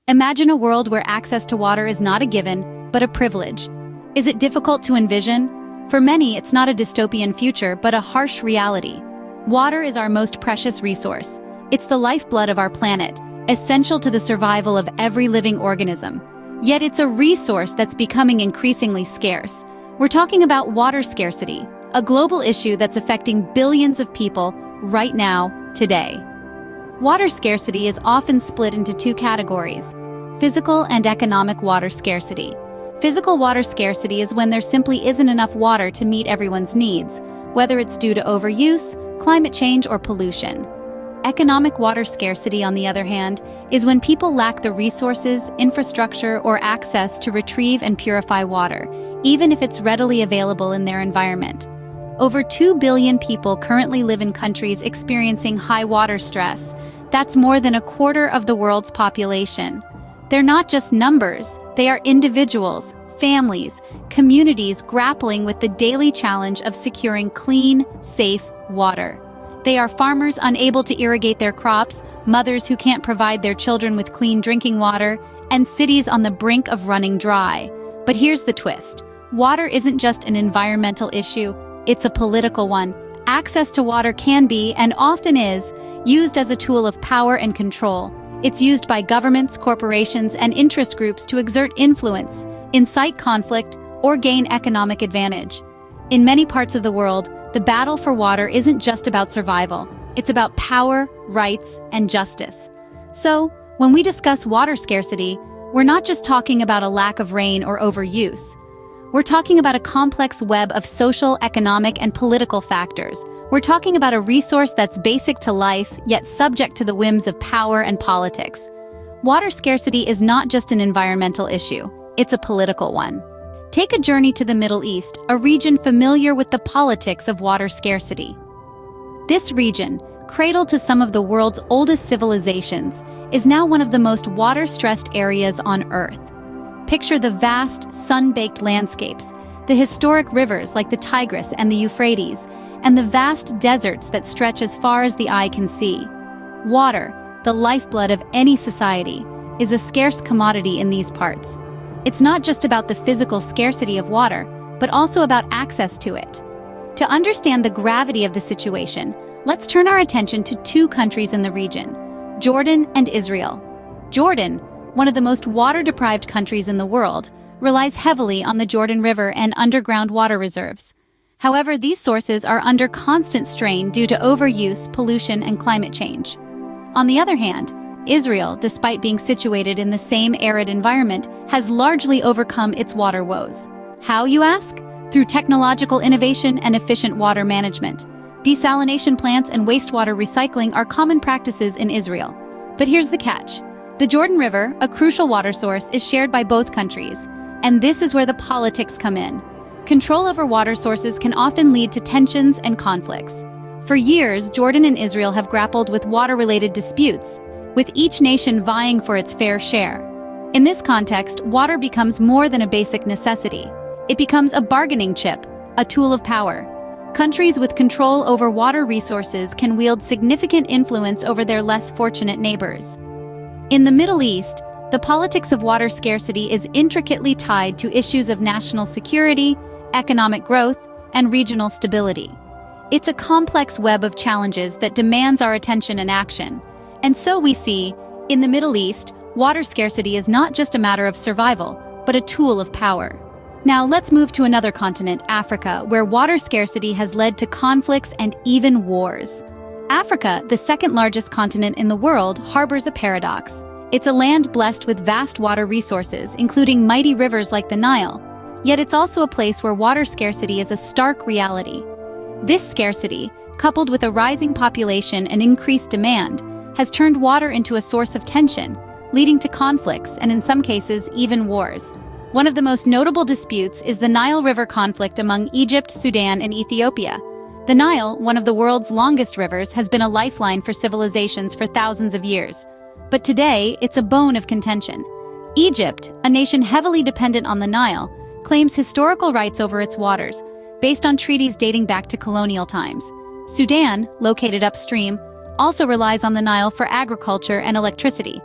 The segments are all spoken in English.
Imagine a world where access to water is not a given, but a privilege. Is it difficult to envision? For many, it's not a dystopian future, but a harsh reality. Water is our most precious resource. It's the lifeblood of our planet, essential to the survival of every living organism. Yet it's a resource that's becoming increasingly scarce. We're talking about water scarcity, a global issue that's affecting billions of people right now, today. Water scarcity is often split into two categories: physical and economic water scarcity. Physical water scarcity is when there simply isn't enough water to meet everyone's needs, whether it's due to overuse, climate change, or pollution. Economic water scarcity, on the other hand, is when people lack the resources, infrastructure, or access to retrieve and purify water, even if it's readily available in their environment. Over 2 billion people currently live in countries experiencing high water stress. That's more than a quarter of the world's population. They're not just numbers, they are individuals, families, communities grappling with the daily challenge of securing clean, safe water. They are farmers unable to irrigate their crops, mothers who can't provide their children with clean drinking water, and cities on the brink of running dry. But here's the twist. Water isn't just an environmental issue, it's a political one. Access to water can be, and often is, used as a tool of power and control. It's used by governments, corporations, and interest groups to exert influence, incite conflict, or gain economic advantage. In many parts of the world, the battle for water isn't just about survival. It's about power, rights, and justice. So, when we discuss water scarcity, we're not just talking about a lack of rain or overuse. We're talking about a complex web of social, economic, and political factors. We're talking about a resource that's basic to life, yet subject to the whims of power and politics. Water scarcity is not just an environmental issue, it's a political one. Take a journey to the Middle East, a region familiar with the politics of water scarcity. This region, cradle to some of the world's oldest civilizations, is now one of the most water-stressed areas on Earth. Picture the vast, sun-baked landscapes, the historic rivers like the Tigris and the Euphrates, and the vast deserts that stretch as far as the eye can see. Water, the lifeblood of any society, is a scarce commodity in these parts. It's not just about the physical scarcity of water, but also about access to it. To understand the gravity of the situation, let's turn our attention to two countries in the region, Jordan and Israel. Jordan, one of the most water-deprived countries in the world, relies heavily on the Jordan River and underground water reserves. However, these sources are under constant strain due to overuse, pollution, and climate change. On the other hand, Israel, despite being situated in the same arid environment, has largely overcome its water woes. How, you ask? Through technological innovation and efficient water management. Desalination plants and wastewater recycling are common practices in Israel. But here's the catch. The Jordan River, a crucial water source, is shared by both countries, and this is where the politics come in. Control over water sources can often lead to tensions and conflicts. For years, Jordan and Israel have grappled with water-related disputes, with each nation vying for its fair share. In this context, water becomes more than a basic necessity. It becomes a bargaining chip, a tool of power. Countries with control over water resources can wield significant influence over their less fortunate neighbors. In the Middle East, the politics of water scarcity is intricately tied to issues of national security, economic growth, and regional stability. It's a complex web of challenges that demands our attention and action. And so we see, in the Middle East, water scarcity is not just a matter of survival, but a tool of power. Now let's move to another continent, Africa, where water scarcity has led to conflicts and even wars. Africa, the second largest continent in the world, harbors a paradox. It's a land blessed with vast water resources, including mighty rivers like the Nile. Yet it's also a place where water scarcity is a stark reality. This scarcity, coupled with a rising population and increased demand, has turned water into a source of tension, leading to conflicts and in some cases even wars. One of the most notable disputes is the Nile River conflict among Egypt, Sudan, and Ethiopia. The Nile, one of the world's longest rivers, has been a lifeline for civilizations for thousands of years. But today, it's a bone of contention. Egypt, a nation heavily dependent on the Nile, claims historical rights over its waters, based on treaties dating back to colonial times. Sudan, located upstream, also relies on the Nile for agriculture and electricity.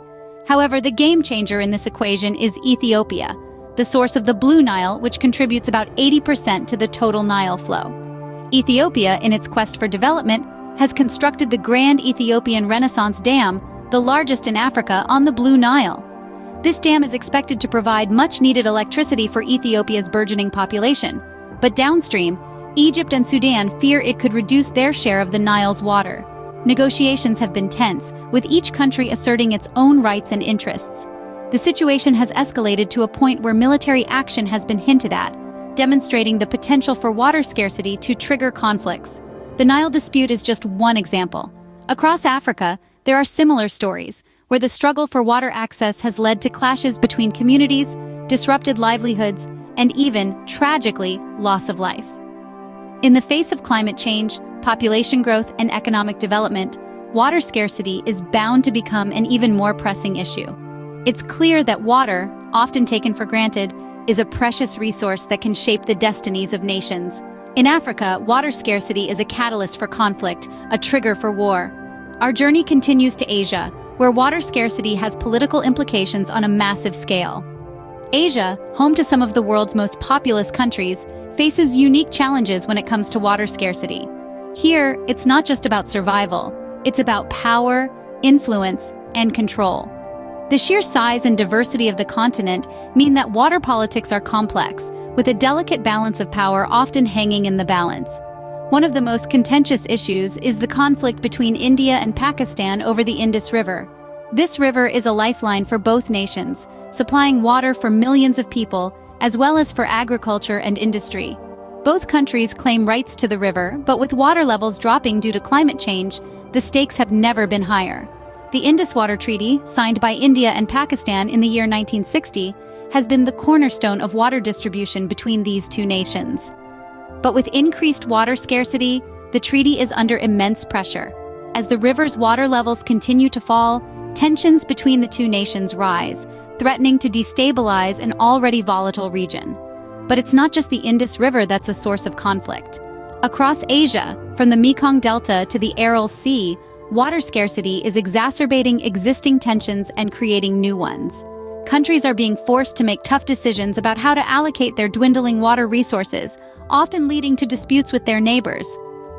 However, the game changer in this equation is Ethiopia, the source of the Blue Nile, which contributes about 80% to the total Nile flow. Ethiopia, in its quest for development, has constructed the Grand Ethiopian Renaissance Dam, the largest in Africa, on the Blue Nile. This dam is expected to provide much-needed electricity for Ethiopia's burgeoning population, but downstream, Egypt and Sudan fear it could reduce their share of the Nile's water. Negotiations have been tense, with each country asserting its own rights and interests. The situation has escalated to a point where military action has been hinted at, demonstrating the potential for water scarcity to trigger conflicts. The Nile dispute is just one example. Across Africa, there are similar stories, where the struggle for water access has led to clashes between communities, disrupted livelihoods, and even, tragically, loss of life. In the face of climate change, population growth, and economic development, water scarcity is bound to become an even more pressing issue. It's clear that water, often taken for granted, is a precious resource that can shape the destinies of nations. In Africa, water scarcity is a catalyst for conflict, a trigger for war. Our journey continues to Asia, where water scarcity has political implications on a massive scale. Asia, home to some of the world's most populous countries, faces unique challenges when it comes to water scarcity. Here, it's not just about survival, it's about power, influence, and control. The sheer size and diversity of the continent mean that water politics are complex, with a delicate balance of power often hanging in the balance. One of the most contentious issues is the conflict between India and Pakistan over the Indus River. This river is a lifeline for both nations, supplying water for millions of people, as well as for agriculture and industry. Both countries claim rights to the river, but with water levels dropping due to climate change, the stakes have never been higher. The Indus Water Treaty, signed by India and Pakistan in the year 1960, has been the cornerstone of water distribution between these two nations. But with increased water scarcity, the treaty is under immense pressure. As the river's water levels continue to fall, tensions between the two nations rise, threatening to destabilize an already volatile region. But it's not just the Indus River that's a source of conflict. Across Asia, from the Mekong Delta to the Aral Sea, water scarcity is exacerbating existing tensions and creating new ones. Countries are being forced to make tough decisions about how to allocate their dwindling water resources, often leading to disputes with their neighbors.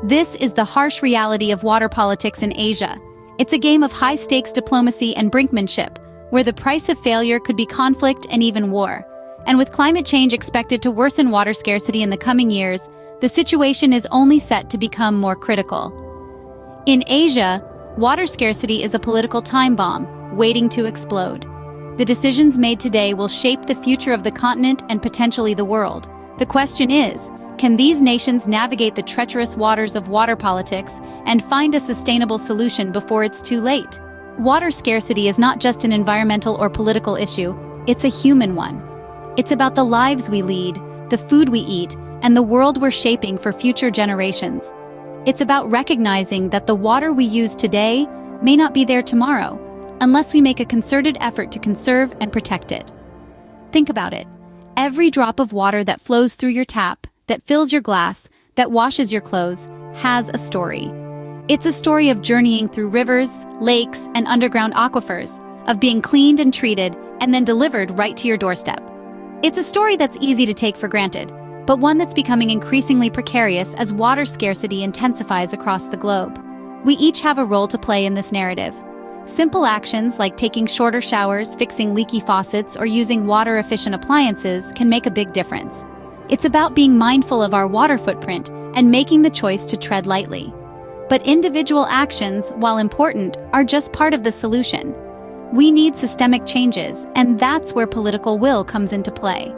This is the harsh reality of water politics in Asia. It's a game of high-stakes diplomacy and brinkmanship, where the price of failure could be conflict and even war. And with climate change expected to worsen water scarcity in the coming years, the situation is only set to become more critical. In Asia, water scarcity is a political time bomb, waiting to explode. The decisions made today will shape the future of the continent and potentially the world. The question is, can these nations navigate the treacherous waters of water politics and find a sustainable solution before it's too late? Water scarcity is not just an environmental or political issue, it's a human one. It's about the lives we lead, the food we eat, and the world we're shaping for future generations. It's about recognizing that the water we use today may not be there tomorrow, unless we make a concerted effort to conserve and protect it. Think about it. Every drop of water that flows through your tap, that fills your glass, that washes your clothes, has a story. It's a story of journeying through rivers, lakes, and underground aquifers, of being cleaned and treated, and then delivered right to your doorstep. It's a story that's easy to take for granted, but one that's becoming increasingly precarious as water scarcity intensifies across the globe. We each have a role to play in this narrative. Simple actions like taking shorter showers, fixing leaky faucets, or using water-efficient appliances can make a big difference. It's about being mindful of our water footprint and making the choice to tread lightly. But individual actions, while important, are just part of the solution. We need systemic changes, and that's where political will comes into play.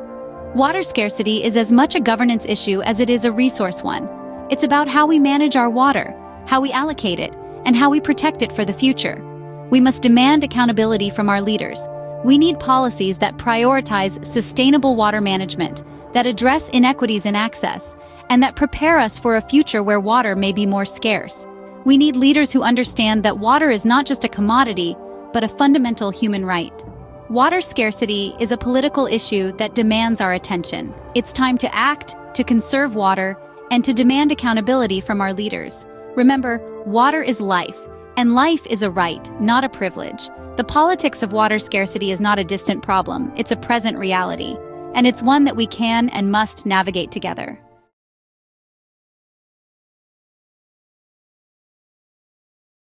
Water scarcity is as much a governance issue as it is a resource one. It's about how we manage our water, how we allocate it, and how we protect it for the future. We must demand accountability from our leaders. We need policies that prioritize sustainable water management, that address inequities in access, and that prepare us for a future where water may be more scarce. We need leaders who understand that water is not just a commodity, but a fundamental human right. Water scarcity is a political issue that demands our attention. It's time to act, to conserve water, and to demand accountability from our leaders. Remember, water is life, And life is a right, not a privilege. The politics of water scarcity is not a distant problem, it's a present reality. And it's one that we can and must navigate together.